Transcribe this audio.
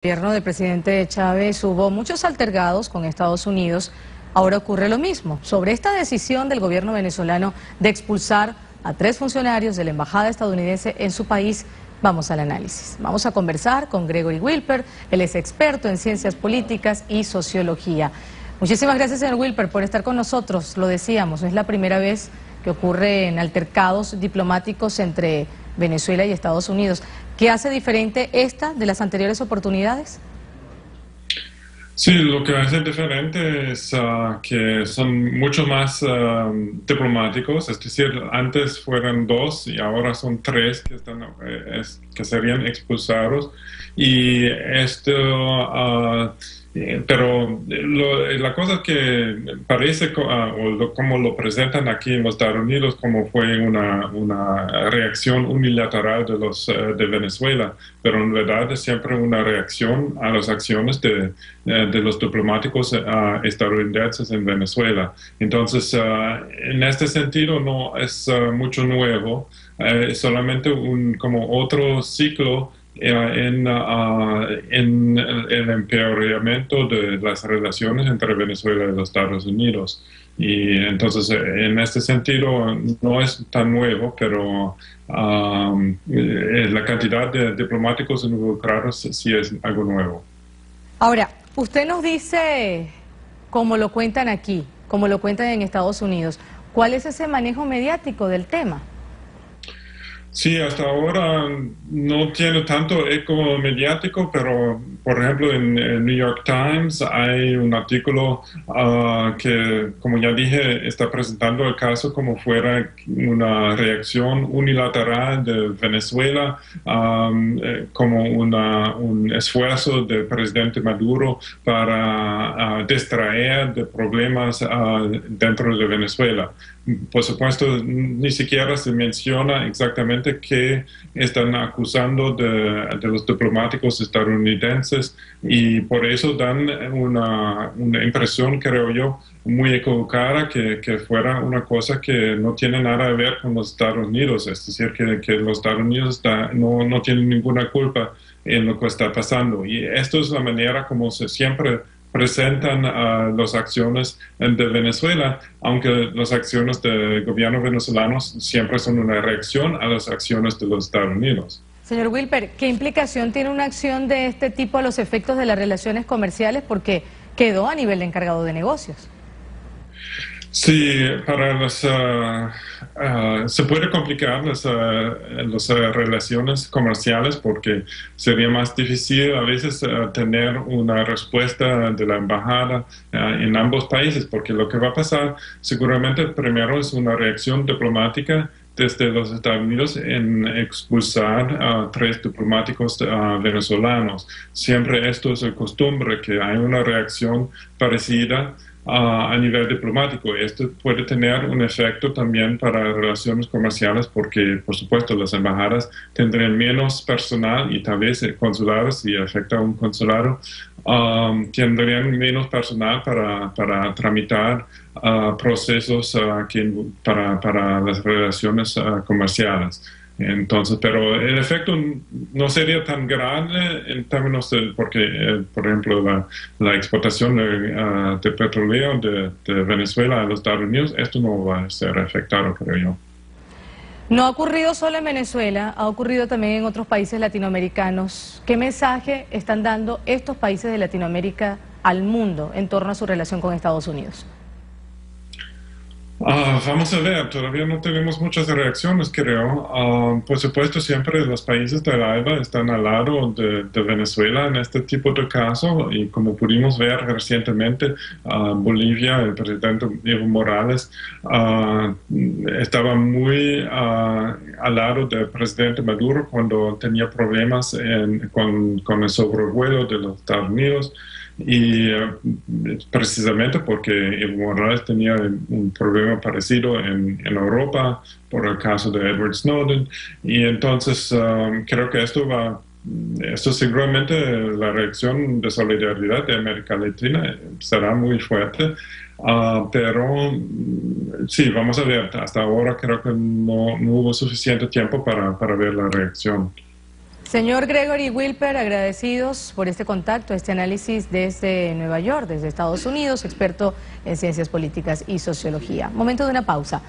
El gobierno del presidente Chávez hubo muchos altercados con Estados Unidos. Ahora ocurre lo mismo. Sobre esta decisión del gobierno venezolano de expulsar a 3 funcionarios de la embajada estadounidense en su país, vamos al análisis. Vamos a conversar con Gregory Wilper, él es experto en ciencias políticas y sociología. Muchísimas gracias, señor Wilper, por estar con nosotros. Lo decíamos, no es la primera vez que ocurren altercados diplomáticos entre Venezuela y Estados Unidos. ¿Qué hace diferente esta de las anteriores oportunidades? Sí, lo que hace diferente es que son mucho más diplomáticos, es decir, antes fueron 2 y ahora son 3 que serían expulsados, y esto... pero la cosa que parece, como lo presentan aquí en los Estados Unidos, como fue una reacción unilateral de Venezuela, pero en verdad es siempre una reacción a las acciones de los diplomáticos estadounidenses en Venezuela. Entonces, en este sentido no es mucho nuevo, es solamente como otro ciclo en el empeoramiento de las relaciones entre Venezuela y los Estados Unidos. Y entonces, en este sentido, no es tan nuevo, pero la cantidad de diplomáticos involucrados sí es algo nuevo. Ahora, usted nos dice, como lo cuentan aquí, como lo cuentan en Estados Unidos, ¿cuál es ese manejo mediático del tema? Sí, hasta ahora no tiene tanto eco mediático, pero por ejemplo en el New York Times hay un artículo que, como ya dije, está presentando el caso como fuera una reacción unilateral de Venezuela, como un esfuerzo del presidente Maduro para distraer de problemas dentro de Venezuela. Por supuesto, ni siquiera se menciona exactamente qué están acusando de los diplomáticos estadounidenses, y por eso dan una impresión, creo yo, muy equivocada, que fuera una cosa que no tiene nada que ver con los Estados Unidos, es decir, que los Estados Unidos no tienen ninguna culpa en lo que está pasando. Y esto es la manera como se siempre presentan las acciones de Venezuela, aunque las acciones del gobierno venezolano siempre son una reacción a las acciones de los Estados Unidos. Señor Wilper, ¿qué implicación tiene una acción de este tipo a los efectos de las relaciones comerciales? Porque quedó a nivel de encargado de negocios. Sí, para se puede complicar las relaciones comerciales, porque sería más difícil a veces tener una respuesta de la embajada en ambos países, porque lo que va a pasar seguramente primero es una reacción diplomática desde los Estados Unidos en expulsar a 3 diplomáticos venezolanos. Siempre esto es de costumbre, que hay una reacción parecida a nivel diplomático. Esto puede tener un efecto también para relaciones comerciales, porque por supuesto las embajadas tendrían menos personal, y tal vez consulados, si afecta a un consulado, tendrían menos personal para tramitar procesos para las relaciones comerciales. Entonces, pero el efecto no sería tan grande en términos de, porque, por ejemplo, la exportación de petróleo de Venezuela a los Estados Unidos, esto no va a ser afectado, creo yo. No ha ocurrido solo en Venezuela, ha ocurrido también en otros países latinoamericanos. ¿Qué mensaje están dando estos países de Latinoamérica al mundo en torno a su relación con Estados Unidos? Vamos a ver, todavía no tenemos muchas reacciones, creo. Por supuesto, siempre los países de la ALBA están al lado de Venezuela en este tipo de casos, y como pudimos ver recientemente, Bolivia, el presidente Evo Morales, estaba muy al lado del presidente Maduro cuando tenía problemas con el sobrevuelo de los Estados Unidos. Y precisamente porque Evo Morales tenía un problema parecido en Europa por el caso de Edward Snowden, y entonces creo que esto seguramente la reacción de solidaridad de América Latina será muy fuerte, pero sí, vamos a ver. Hasta ahora creo que no hubo suficiente tiempo para ver la reacción. Señor Gregory Wilper, agradecidos por este contacto, este análisis desde Nueva York, desde Estados Unidos, experto en ciencias políticas y sociología. Momento de una pausa.